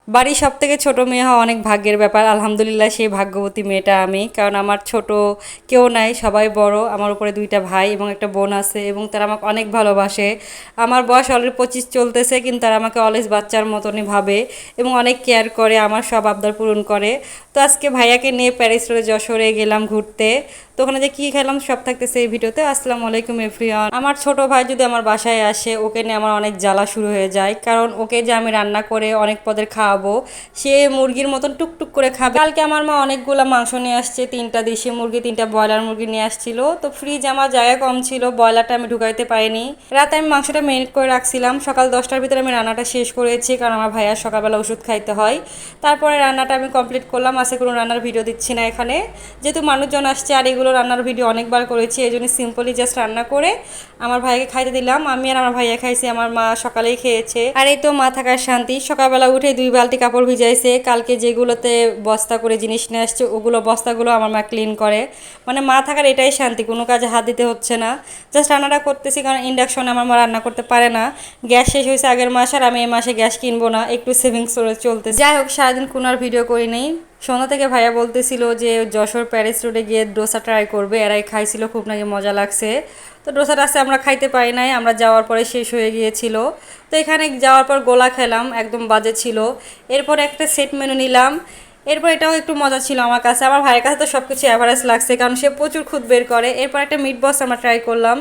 বাড়ির সবথেকে ছোট মেয়ে হওয়া অনেক ভাগ্যের ব্যাপার। আলহামদুলিল্লাহ সেই ভাগ্যবতী মেয়েটা আমি, কারণ আমার ছোট কেউ নাই, সবাই বড়। আমার উপরে দুইটা ভাই এবং একটা বোন আছে এবং তারা আমাকে অনেক ভালোবাসে। আমার বয়স অলরেডি 25 চলতেছে, কিন্তু তারা আমাকে অলওয়েজ বাচ্চার মতনই ভাবে এবং অনেক কেয়ার করে, আমার সব আবদার পূরণ করে। তো আজকে ভাইয়াকে নিয়ে প্যারিস রোডে যশোরে গেলাম ঘুরতে। তো ওখানে যে কী খেলাম সব থাকতেছে এই ভিডিওতে। আসসালামু আলাইকুম এভরিওয়ান। আমার ছোট ভাই যদি আমার বাসায় আসে, ওকে নিয়ে আমার অনেক জ্বালা শুরু হয়ে যায়, কারণ ওকে যে আমি রান্না করে অনেক পদের খাওয়াবো, সে মুরগির মতন টুকটুক করে খাবে। কালকে আমার মা অনেকগুলো মাংস নিয়ে আসছে, 3টা দেশি মুরগি 3টা ব্রয়লার মুরগি নিয়ে আসছিল। তো ফ্রিজ আমার জায়গা কম ছিল, ব্রয়লারটা আমি ঢুকাইতে পারিনি। রাতে আমি মাংসটা মেরিনেট করে রাখছিলাম, সকাল 10টার ভিতরে আমি রান্নাটা শেষ করেছি, কারণ আমার ভাইয়ার সকালবেলা ওষুধ খাইতে হয়। তারপরে রান্নাটা আমি কমপ্লিট করলাম। আজকে কোনো রান্নার ভিডিও দিচ্ছি না এখানে, যেহেতু মানুষজন আসছে আর এগুলো রান্নার ভিডিও অনেকবার করেছি, এই জন্য সিম্পলি জাস্ট রান্না করে আমার ভাইকে খাইতে দিলাম। আমি আর আমার ভাইয়া খাইছি, আমার মা সকালেই খেয়েছে। আর এই তো মা থাকার শান্তি। সকালবেলা উঠে 2 বালতি কাপড় ভিজাইছে, কালকে যেগুলোতে বস্তা করে জিনিস নিয়ে আসছে ওগুলো বস্তাগুলো আমার মা ক্লিন করে। মানে মা থাকার এটাই শান্তি, কোনো কাজে হাত দিতে হচ্ছে না, জাস্ট রান্নাটা করতেছি। কারণ ইন্ডাকশনে আমার মা রান্না করতে পারে না, গ্যাস শেষ হয়েছে আগের মাস, আর আমি এই মাসে গ্যাস কিনবো না, একটু সেভিংস করে চলতে। যাই হোক, সারাদিন কোনো আর ভিডিও করি নেই। সন্ধ্যা থেকে ভাইয়া বলতেছিল যে যশোর প্যারিস রোডে গিয়ে ডোসা ট্রাই করবে, এরাই খাইছিল, খুব নাকি মজা লাগছে। তো ডোসাটা আছে আমরা খাইতে পারি নাই, আমরা যাওয়ার পরে শেষ হয়ে গিয়েছিল। তো এখানে যাওয়ার পর গোলা খেলাম, একদম বাজে ছিল। এরপর একটা সেট মেনু নিলাম। এরপর এটাও একটু মজা ছিল আমার কাছে। আমার ভাইয়ের কাছে তো সব কিছু অ্যাভারেজ লাগছে, কারণ সে প্রচুর খুদ বের করে। এরপর একটা মিট বক্স আমরা ট্রাই করলাম।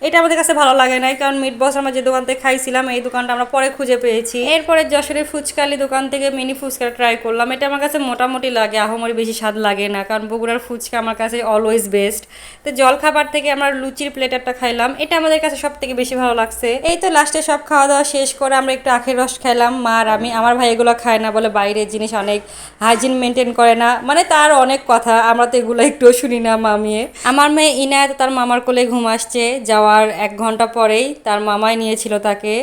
এটা আমাদের কাছে ভালো লাগে নাই, কারণ মিট বক্স আমরা যে দোকান থেকে খাইছিলাম এই দোকানটা আমরা পরে খুঁজে পেয়েছি। এরপরে যশোরের ফুচকালি দোকান থেকে মিনি ফুচকা ট্রাই করলাম। এটা আমার কাছে মোটামুটি লাগে, আহামরি বেশি স্বাদ লাগে না, কারণ বগুড়ার ফুচকা আমার কাছে অলওয়েজ বেস্ট। তো জলখাবার থেকে আমরা লুচির প্লেটারটা খাইলাম, এটা আমাদের কাছে সব থেকে বেশি ভালো লাগছে। এই তো লাস্টে সব খাওয়া দাওয়া শেষ করে আমরা একটু আখের রস খাইলাম, মা আর আমি। আমার ভাই এগুলো খায় না, বলে বাইরের জিনিস অনেক হাইজিন মেনটেন করে না, মানে তার অনেক কথা, আমরা তো এগুলো একটুও শুনি না মামিয়ে। আমার মেয়ে ইনায়ত তার মামার কোলে ঘুম আসছে, যাওয়ার 1 ঘন্টা পরেই তার মামাই নিয়েছিল তাকে।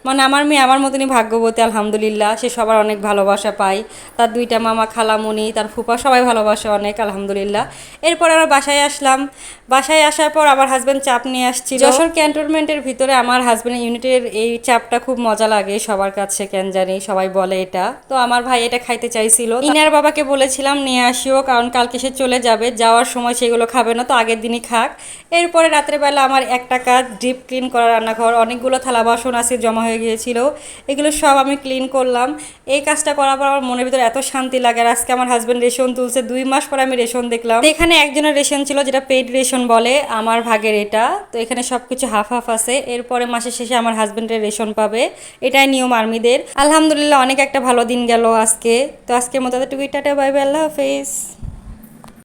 মানে আমার মেয়ে আমার মতনই ভাগ্যবতী, আলহামদুলিল্লাহ। সে সবার অনেক ভালোবাসা পায়, তার 2টা মামা, খালামুনি, তার ফুপা সবাই ভালোবাসে অনেক, আলহামদুলিল্লাহ। এরপর আমরা বাসায় আসলাম। বাসায় আসার পর আমার হাজব্যান্ড চাপ নিয়ে আসছিল। যশোর ক্যান্টনমেন্টের ভিতরে আমার হাজব্যান্ড ইউনিটের এই চাপটা খুব মজা লাগে সবার কাছে, কেন জানি সবাই বলে এটা। তো আমার ভাই এটা খাইতে চাইছিল, ইনার বাবাকে বলেছিলাম নিয়ে আসিও, কারণ কালকে সে চলে যাবে, যাওয়ার সময় সেগুলো খাবে না, তো আগের দিনই খাক। এরপরে রাত্রেবেলা আমার একটা কাজ ডিপ ক্লিন করা, রান্নাঘর অনেকগুলো থালা বাসন আছে জমা হয়ে গিয়েছিল, এগুলো সব আমি ক্লিন করলাম। এই কাজটা করার পর আমার মনের ভিতরে এত শান্তি লাগে। আর আজকে আমার হাজব্যান্ড রেশন তুলছে, 2 মাস পরে আমি রেশন দেখলাম। এখানে একজনের রেশন ছিল, যেটা পেইড রেশন বলে, আমার ভাগের এটা। তো এখানে সব কিছু হাফ হাফ আছে। এরপরে মাসের শেষে আমার হাজব্যান্ডের রেশন পাবে, এটাই নিয়ম আর্মিদের। আলহামদুলিল্লাহ অনেক একটা ভালো দিন গেল আজকে। তো আজকের মতো এতটুকুই, টাটা বাই বাই, আল্লাহ হাফেজ।